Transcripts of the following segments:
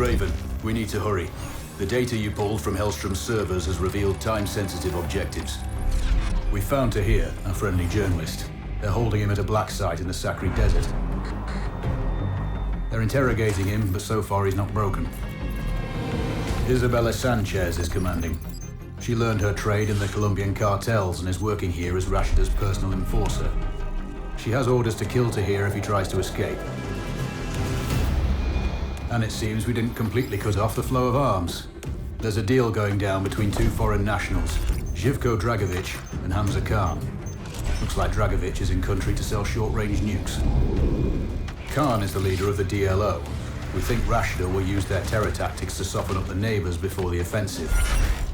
Raven, we need to hurry. The data you pulled from Hellstrom's servers has revealed time-sensitive objectives. We found Taheer, a friendly journalist. They're holding him at a black site in the Sacred Desert. They're interrogating him, but so far he's not broken. Isabella Sanchez is commanding. She learned her trade in the Colombian cartels and is working here as Rashida's personal enforcer. She has orders to kill Taheer if he tries to escape. And it seems we didn't completely cut off the flow of arms. There's a deal going down between two foreign nationals, Živko Dragovic and Hamza Khan. Looks like Dragovic is in country to sell short-range nukes. Khan is the leader of the DLO. We think Rashida will use their terror tactics to soften up the neighbors before the offensive.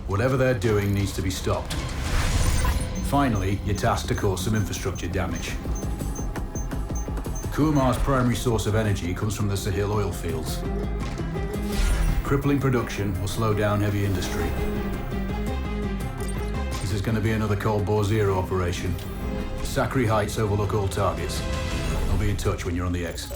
Whatever they're doing needs to be stopped. Finally, you're tasked to cause some infrastructure damage. Kumar's primary source of energy comes from the Sahel oil fields. Crippling production will slow down heavy industry. This is going to be another Cold War Zero operation. Sakri Heights overlook all targets. I'll be in touch when you're on the X.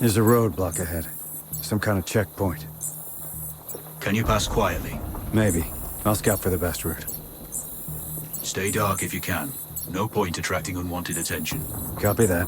There's a roadblock ahead. Some kind of checkpoint. Can you pass quietly? Maybe. I'll scout for the best route. Stay dark if you can. No point attracting unwanted attention. Copy that.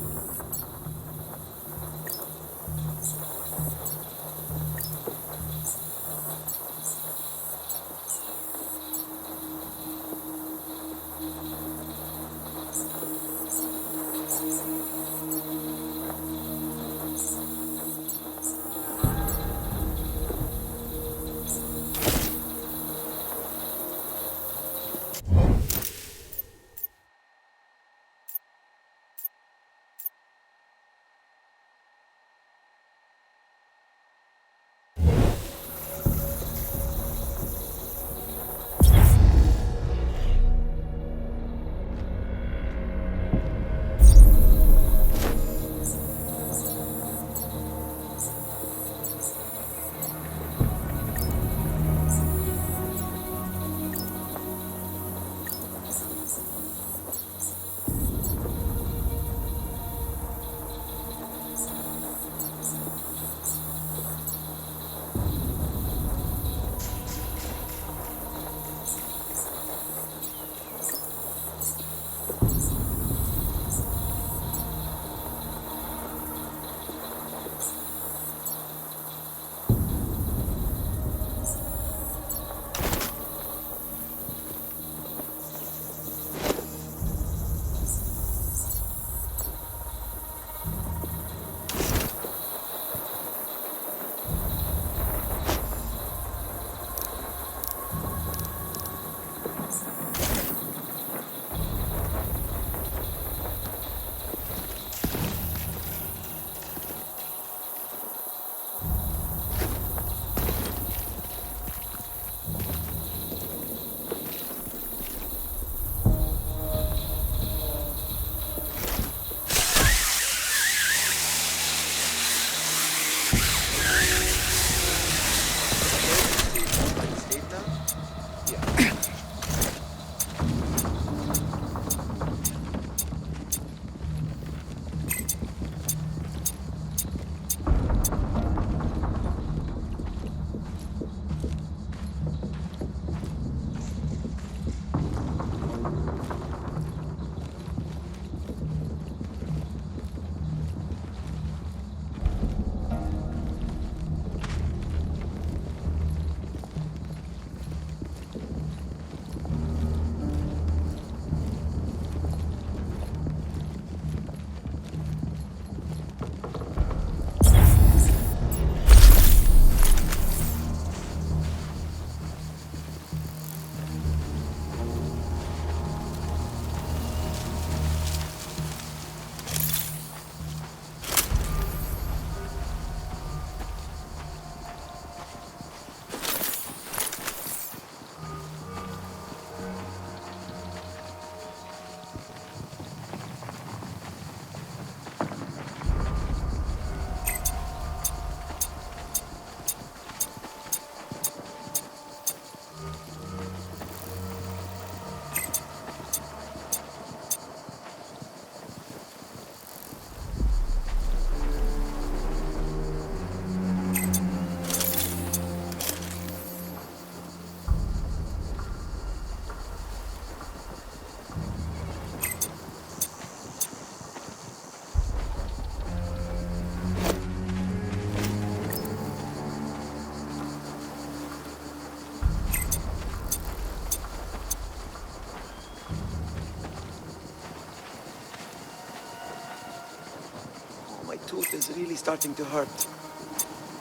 is really starting to hurt.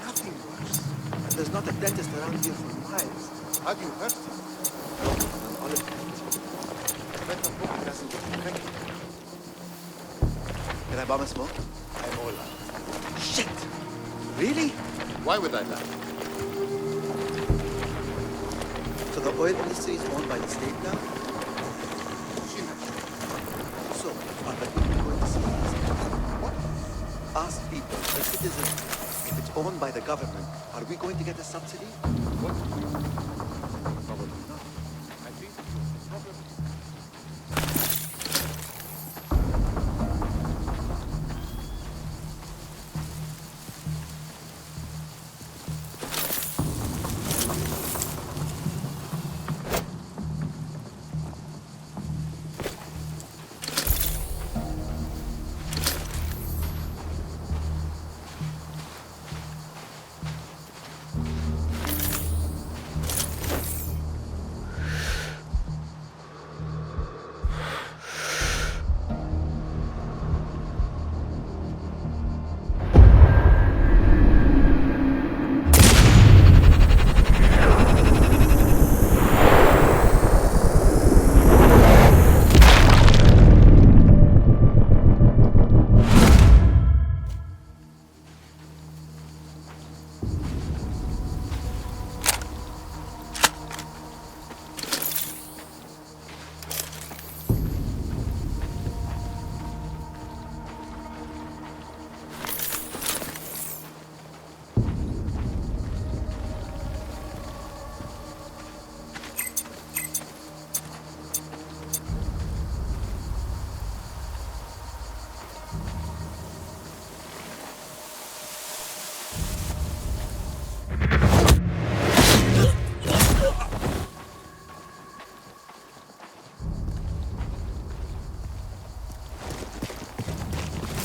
Nothing worse. And there's not a dentist around here for miles. Have you hurt him? An olive plant. Better hope he doesn't get infected. Can I bomb a smoke? I'm all out. Shit! Really? Why would I lie? So the oil industry is owned by the state now? So, are the people going to see this? What? Ask people, the citizens, if it's owned by the government, are we going to get a subsidy? What? Probably not. I think the problem is...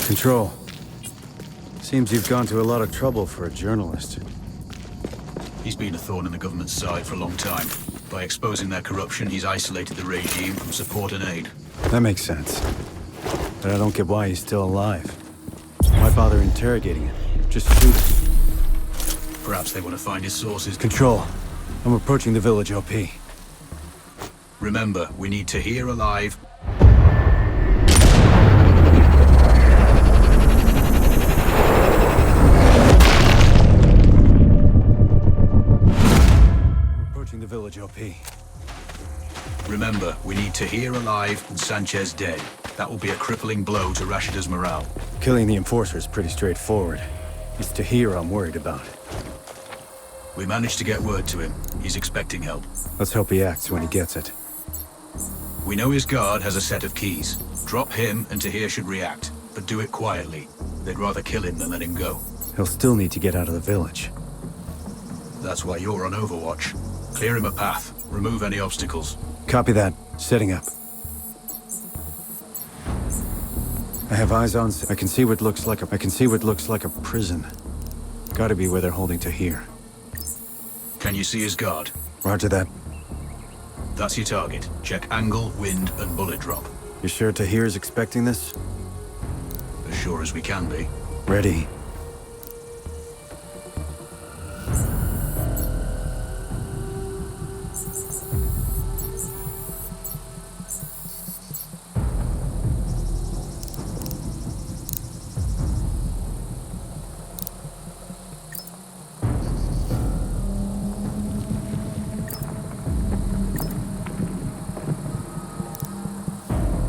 Control. Seems you've gone to a lot of trouble for a journalist. He's been a thorn in the government's side for a long time. By exposing their corruption, he's isolated the regime from support and aid. That makes sense. But I don't get why he's still alive. Why bother interrogating him? Just shoot him. Perhaps they want to find his sources. Control. I'm approaching the village OP. Remember, we need Taheer alive. Approaching the village OP. Remember, we need Taheer alive and Sanchez dead. That will be a crippling blow to Rashida's morale. Killing the enforcer is pretty straightforward. It's Taheer I'm worried about. We managed to get word to him. He's expecting help. Let's hope he acts when he gets it. We know his guard has a set of keys. Drop him and Taheer should react, but do it quietly. They'd rather kill him than let him go. He'll still need to get out of the village. That's why you're on Overwatch. Clear him a path. Remove any obstacles. Copy that. Setting up. I have eyes on. I can see what looks like a prison. Gotta be where they're holding Taheer. Can you see his guard? Roger that. That's your target. Check angle, wind, and bullet drop. You sure Taheer's expecting this? As sure as we can be. Ready.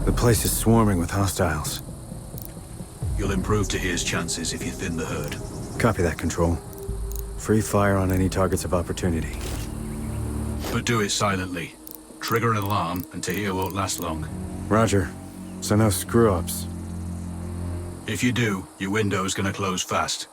The place is swarming with hostiles. You'll improve Taheer's chances if you thin the herd. Copy that, Control. Free fire on any targets of opportunity. But do it silently. Trigger an alarm, and Taheer won't last long. Roger. So no screw-ups. If you do, your window's gonna close fast.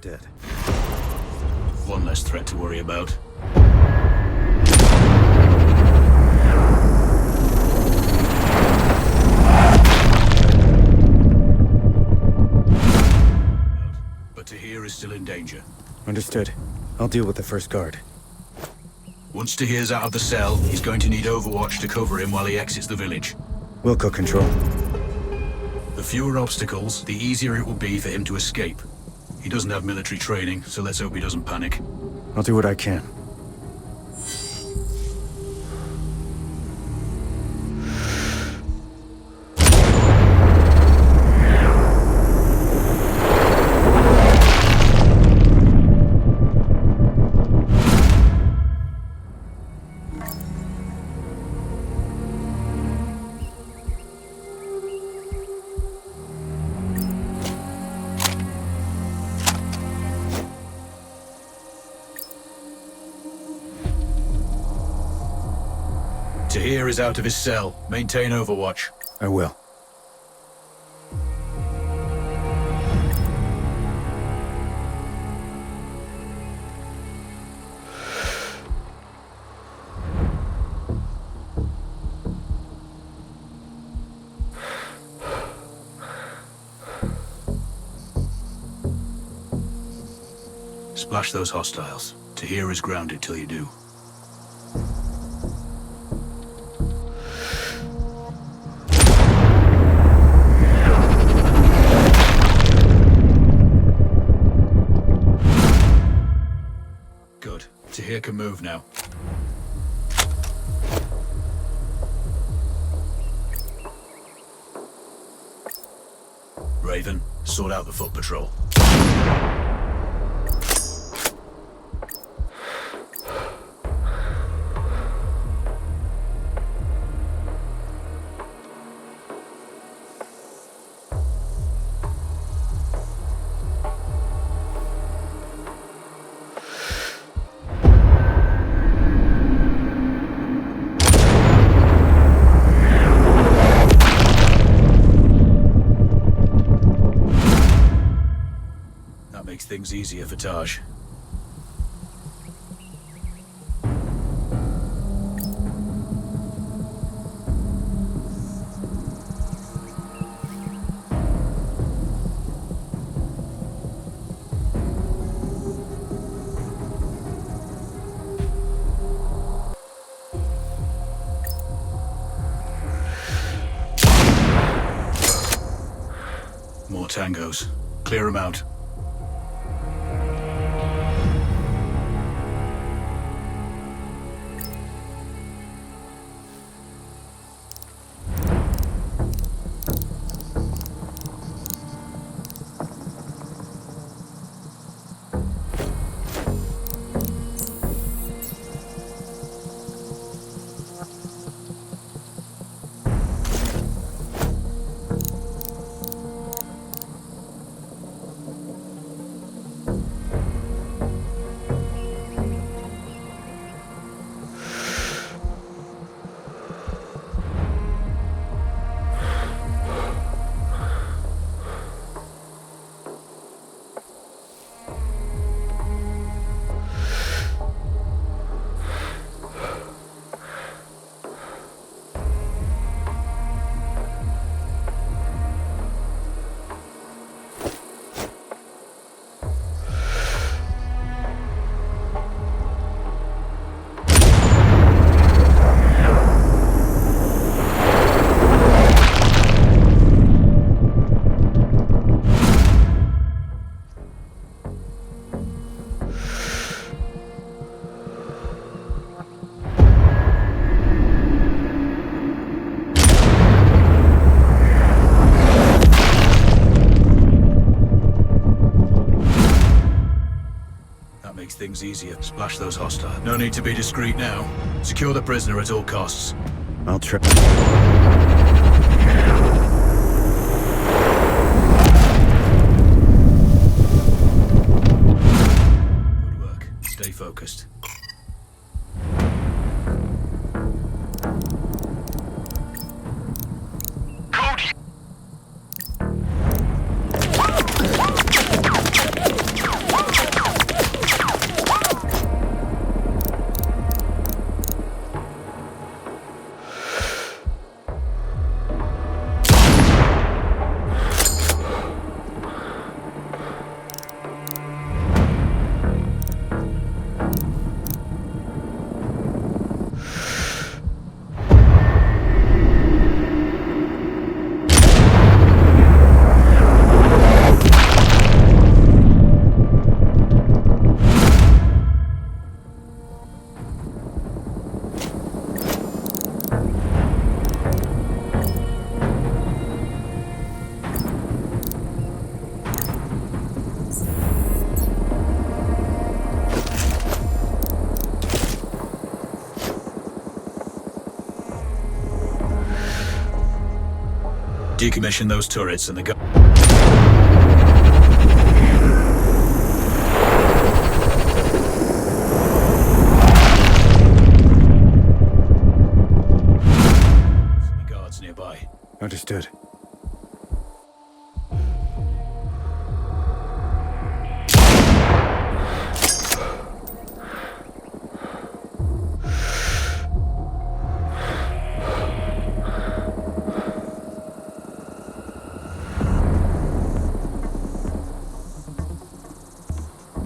dead. One less threat to worry about. But Taheer is still in danger. Understood. I'll deal with the first guard. Once Taheer's out of the cell, he's going to need Overwatch to cover him while he exits the village. Wilco control. The fewer obstacles, the easier it will be for him to escape. He doesn't have military training, so let's hope he doesn't panic. I'll do what I can. Taheer is out of his cell. Maintain Overwatch. I will. Splash those hostiles. Taheer is grounded till you do. Good. Taheer can move now. Raven, sort out the foot patrol. Makes things easier for Taj. More tangos. Clear them out. Makes things easier. Splash those hostiles. No need to be discreet now. Secure the prisoner at all costs. I'll try. Good work. Stay focused. decommission those turrets and the gun. The guards nearby. Understood.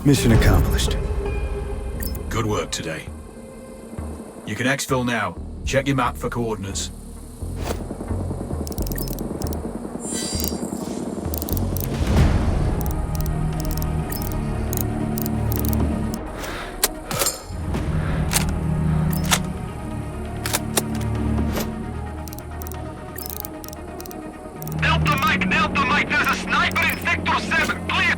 Mission accomplished. Good work today. You can exfil now. Check your map for coordinates. Delta Mike, there's a sniper in Sector 7, clear!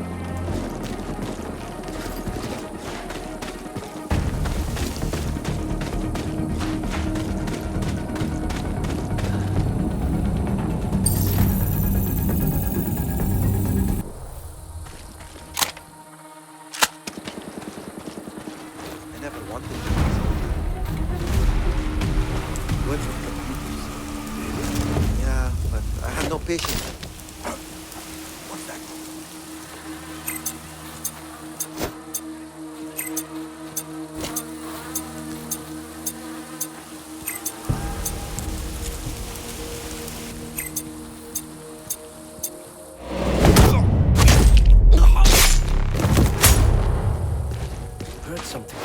I never wanted to be a soldier. Going from computers. Yeah, but I have no patience. What's that? Heard something.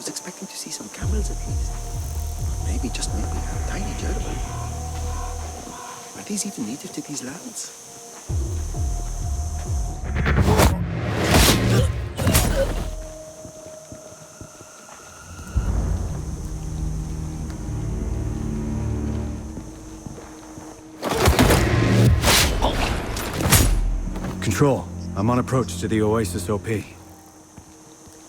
expecting to see some camels at least. Maybe, just maybe, a tiny German. Are these even native to these lands? Control, I'm on approach to the Oasis OP.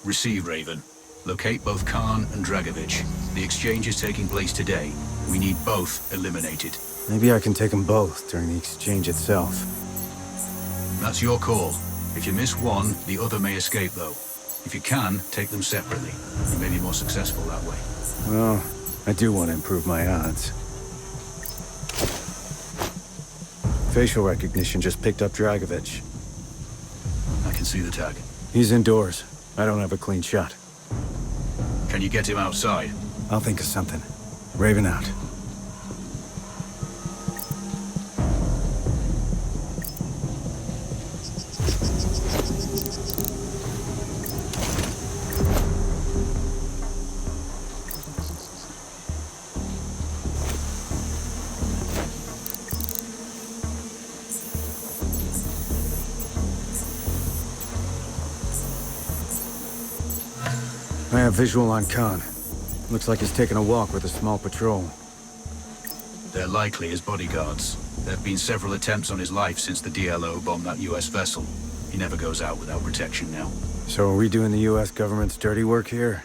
Receive, Raven. Locate both Khan and Dragovich. The exchange is taking place today. We need both eliminated. Maybe I can take them both during the exchange itself. That's your call. If you miss one, the other may escape, though. If you can, take them separately. You may be more successful that way. Well, I do want to improve my odds. Facial recognition just picked up Dragovich. I can see the tag. He's indoors. I don't have a clean shot. Can you get him outside? I'll think of something. Raven out. I have visual on Khan. Looks like he's taking a walk with a small patrol. They're likely his bodyguards. There have been several attempts on his life since the DLO bombed that US vessel. He never goes out without protection now. So are we doing the US government's dirty work here?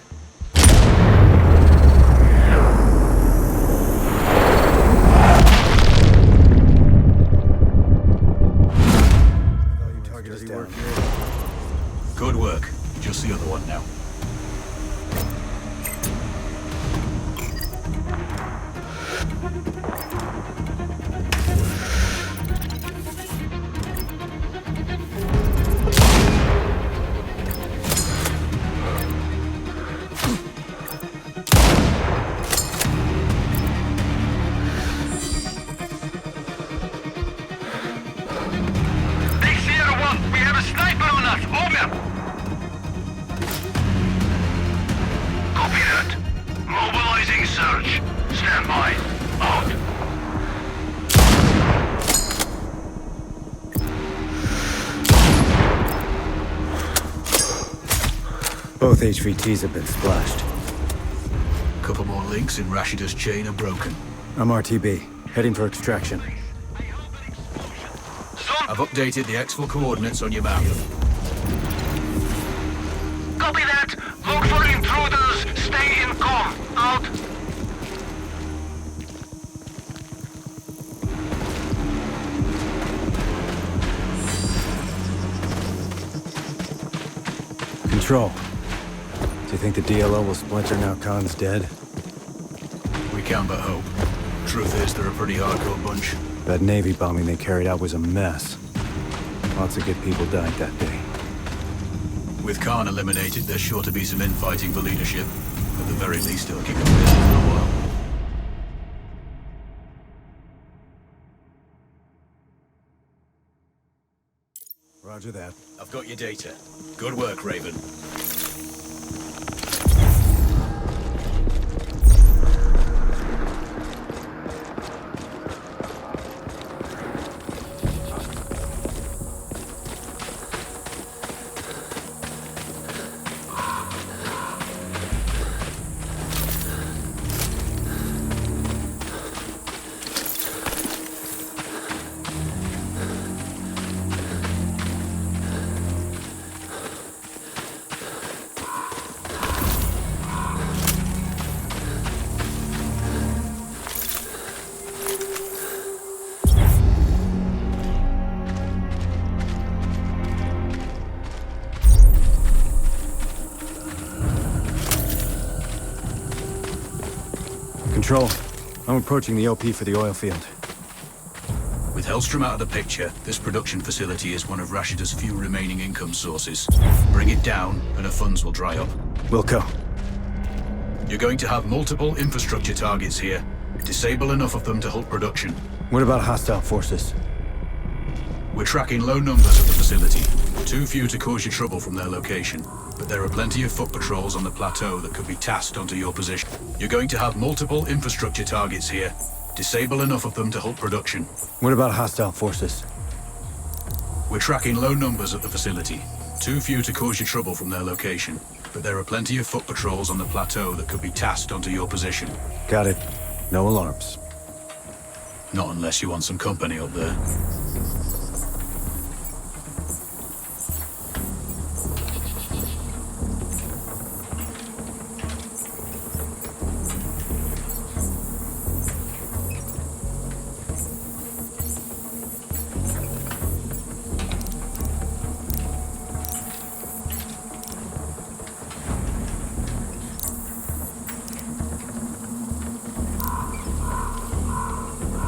Good work. Just the other one now. Both HVTs have been splashed. Couple more links in Rashida's chain are broken. I'm RTB, heading for extraction. I've updated the exfil coordinates on your map. Copy that. Look for intruders. Stay in calm. Out. Control. Do you think the DLO will splinter now Khan's dead? We can but hope. Truth is, they're a pretty hardcore bunch. That Navy bombing they carried out was a mess. Lots of good people died that day. With Khan eliminated, there's sure to be some infighting for leadership. At the very least, it'll keep them busy for a while. Roger that. I've got your data. Good work, Raven. Control, I'm approaching the OP for the oil field. With Hellstrom out of the picture, this production facility is one of Rashida's few remaining income sources. Bring it down, and her funds will dry up. Wilco. You're going to have multiple infrastructure targets here. Disable enough of them to halt production. What about hostile forces? We're tracking low numbers at the facility. Too few to cause you trouble from their location. But there are plenty of foot patrols on the plateau that could be tasked onto your position. You're going to have multiple infrastructure targets here. Disable enough of them to halt production. What about hostile forces? We're tracking low numbers at the facility. Too few to cause you trouble from their location. But there are plenty of foot patrols on the plateau that could be tasked onto your position. Got it. No alarms. Not unless you want some company up there.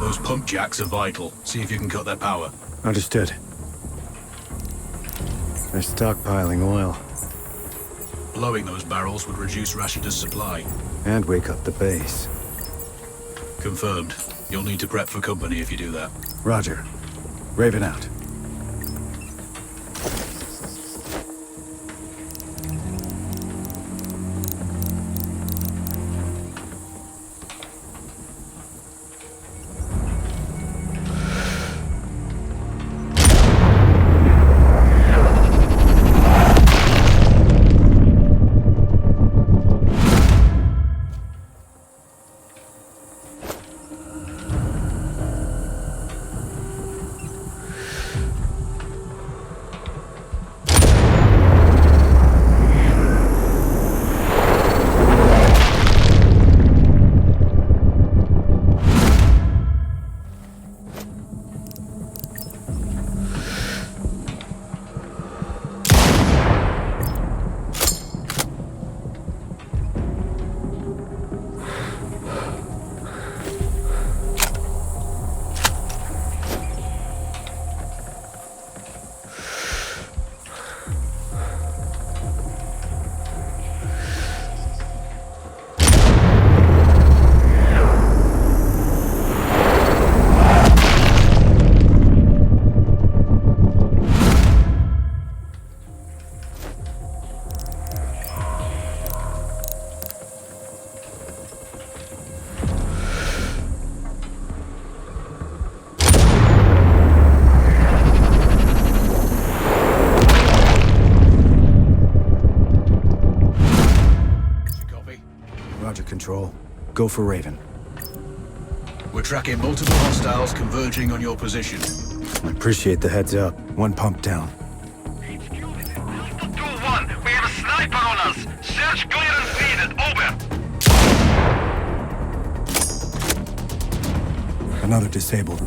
Those pump jacks are vital. See if you can cut their power. Understood. They're stockpiling oil. Blowing those barrels would reduce Rashida's supply. And wake up the base. Confirmed. You'll need to prep for company if you do that. Roger. Raven out. Control. Go for Raven. We're tracking multiple hostiles converging on your position. I appreciate the heads up. One pump down. 2-1, we have a sniper on us. Search clearance needed. Over. Another disabled.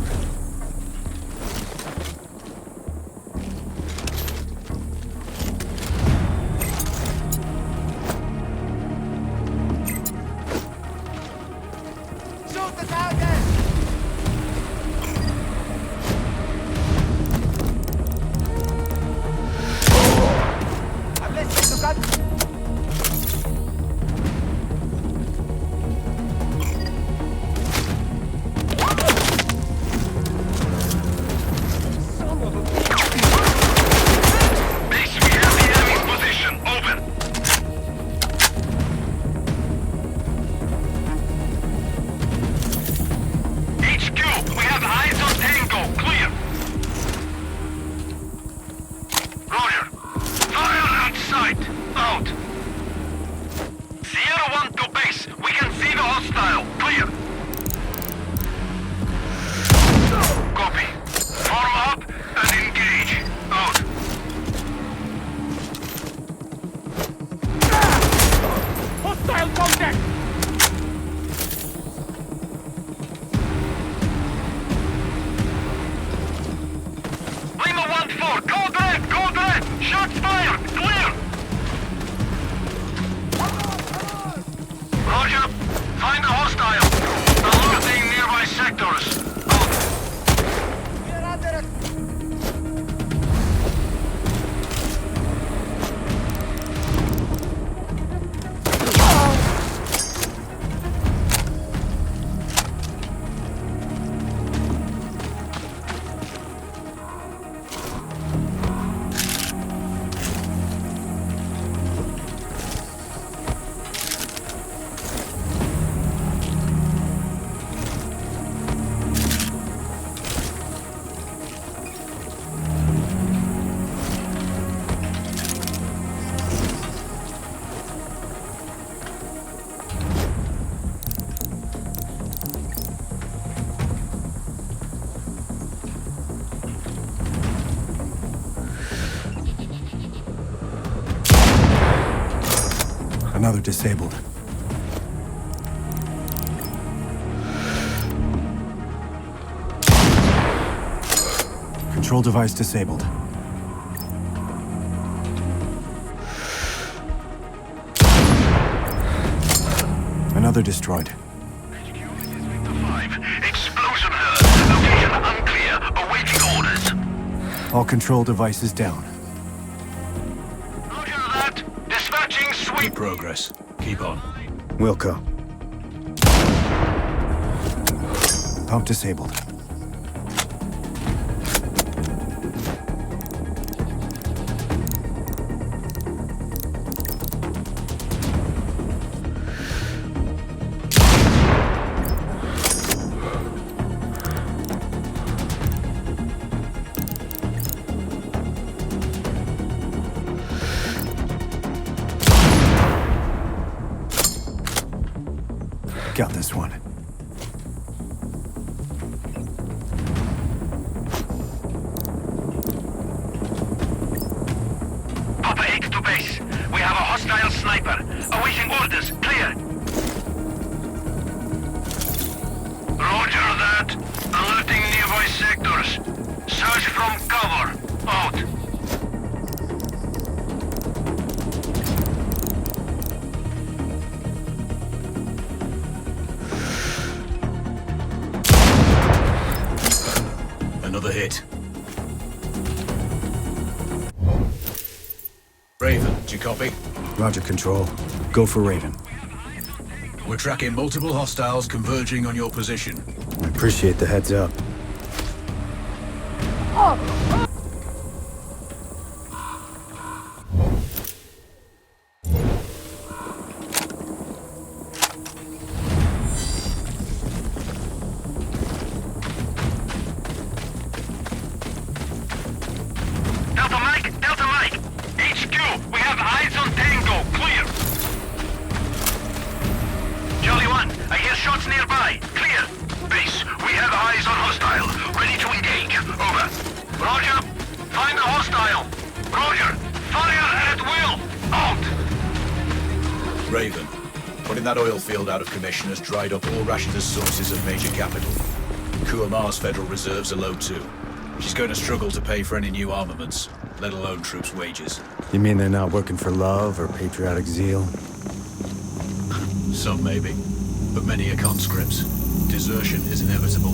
Another disabled. Control device disabled. Another destroyed. Explosion heard. Location unclear. Awaiting orders. All control devices down. Roger that. Dispatching sweep. Good progress. Keep on. Wilco. Pump disabled. Got this one. Papa 8 to base. We have a hostile sniper. Awaiting orders. Clear. Roger that. Alerting nearby sectors. Search from cover. Out. Another hit. Raven, do you copy? Roger, Control. Go for Raven. We're tracking multiple hostiles converging on your position. I appreciate the heads up. Delta Mike! HQ, we have eyes on Tango. Clear. Charlie 1, I hear shots nearby. Clear. Base, we have eyes on hostile. Ready to engage. Over. Roger. Find the hostile. Roger. Fire at will. Out. Raven, putting that oil field out of commission has dried up all Rashidah's sources of major capital. Kuamar's federal reserves are low too. She's going to struggle to pay for any new armaments, let alone troops' wages. You mean they're not working for love or patriotic zeal? Some maybe, but many are conscripts. Desertion is inevitable.